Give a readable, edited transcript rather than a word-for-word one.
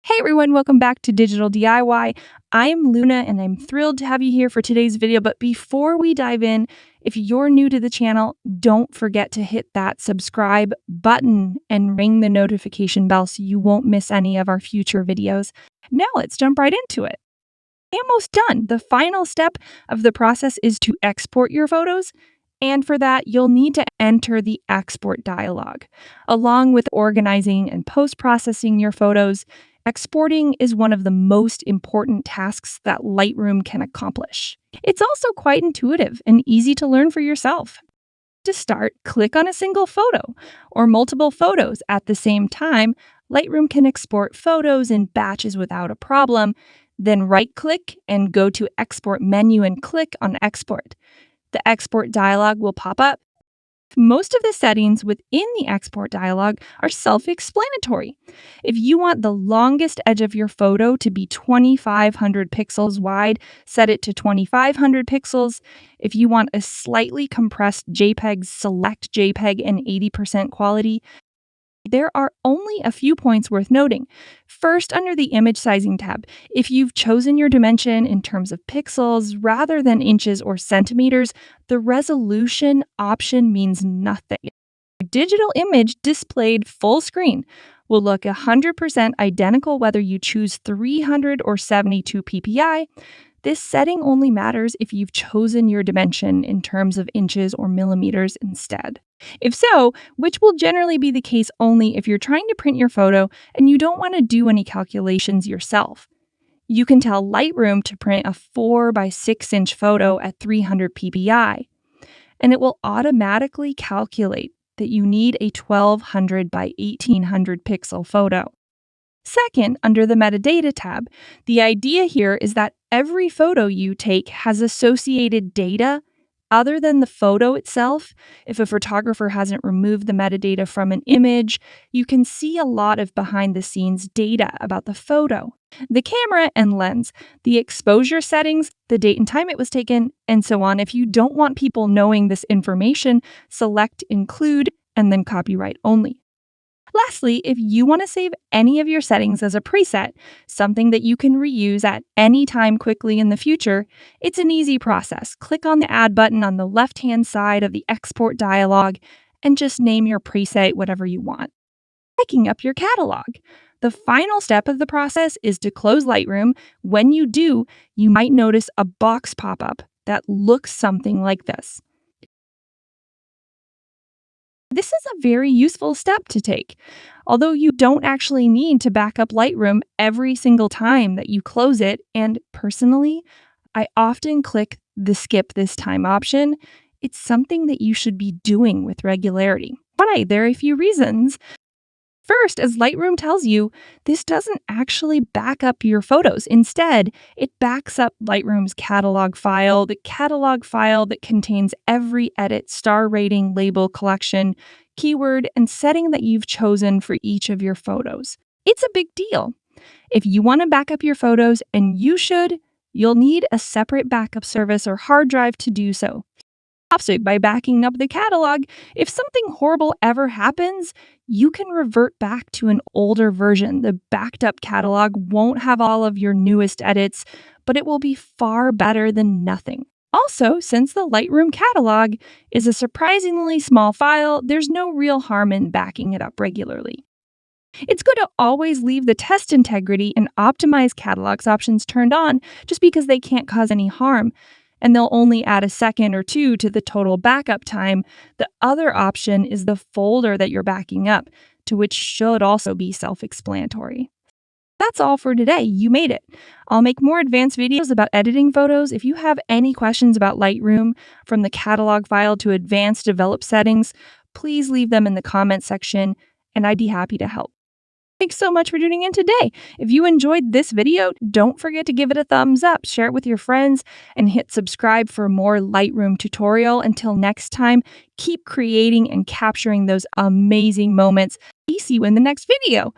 Hey everyone, welcome back to Digital DIY. I am Luna and I'm thrilled to have you here for today's video. But before we dive in, if you're new to the channel, don't forget to hit that subscribe button and ring the notification bell so you won't miss any of our future videos. Now let's jump right into it. Almost done. The final step of the process is to export your photos. And for that, you'll need to enter the export dialog. Along with organizing and post-processing your photos, exporting is one of the most important tasks that Lightroom can accomplish. It's also quite intuitive and easy to learn for yourself. To start, click on a single photo or multiple photos at the same time. Lightroom can export photos in batches without a problem. Then right-click and go to Export menu and click on Export. The export dialog will pop up. Most of the settings within the export dialog are self-explanatory. If you want the longest edge of your photo to be 2,500 pixels wide, set it to 2,500 pixels. If you want a slightly compressed JPEG, select JPEG in 80% quality. There are only a few points worth noting. First, under the Image Sizing tab, if you've chosen your dimension in terms of pixels rather than inches or centimeters, the resolution option means nothing. A digital image displayed full screen will look 100% identical whether you choose 300 or 72 ppi. This setting only matters if you've chosen your dimension in terms of inches or millimeters instead. If so, which will generally be the case only if you're trying to print your photo and you don't want to do any calculations yourself. You can tell Lightroom to print a 4 by 6 inch photo at 300 ppi, and it will automatically calculate that you need a 1200 by 1800 pixel photo. Second, under the Metadata tab, the idea here is that every photo you take has associated data other than the photo itself. If a photographer hasn't removed the metadata from an image, you can see a lot of behind-the-scenes data about the photo. The camera and lens, the exposure settings, the date and time it was taken, and so on. If you don't want people knowing this information, select Include and then Copyright Only. Lastly, if you want to save any of your settings as a preset, something that you can reuse at any time quickly in the future, it's an easy process. Click on the Add button on the left-hand side of the export dialog and just name your preset whatever you want. Picking up your catalog. The final step of the process is to close Lightroom. When you do, you might notice a box pop up that looks something like this. This is a very useful step to take. Although you don't actually need to back up Lightroom every single time that you close it, and personally, I often click the Skip This Time option. It's something that you should be doing with regularity. Why? There are a few reasons. First, as Lightroom tells you, this doesn't actually back up your photos. Instead, it backs up Lightroom's catalog file, the catalog file that contains every edit, star rating, label, collection, keyword, and setting that you've chosen for each of your photos. It's a big deal. If you want to back up your photos, and you should, you'll need a separate backup service or hard drive to do so. By backing up the catalog, if something horrible ever happens, you can revert back to an older version. The backed up catalog won't have all of your newest edits, but it will be far better than nothing. Also, since the Lightroom catalog is a surprisingly small file, there's no real harm in backing it up regularly. It's good to always leave the test integrity and optimize catalogs options turned on just because they can't cause any harm, and they'll only add a second or two to the total backup time. The other option is the folder that you're backing up, to which should also be self-explanatory. That's all for today. You made it. I'll make more advanced videos about editing photos. If you have any questions about Lightroom, from the catalog file to advanced developed settings, please leave them in the comments section, and I'd be happy to help. Thanks so much for tuning in today. If you enjoyed this video, don't forget to give it a thumbs up, share it with your friends, and hit subscribe for more Lightroom tutorial. Until next time, keep creating and capturing those amazing moments. See you in the next video.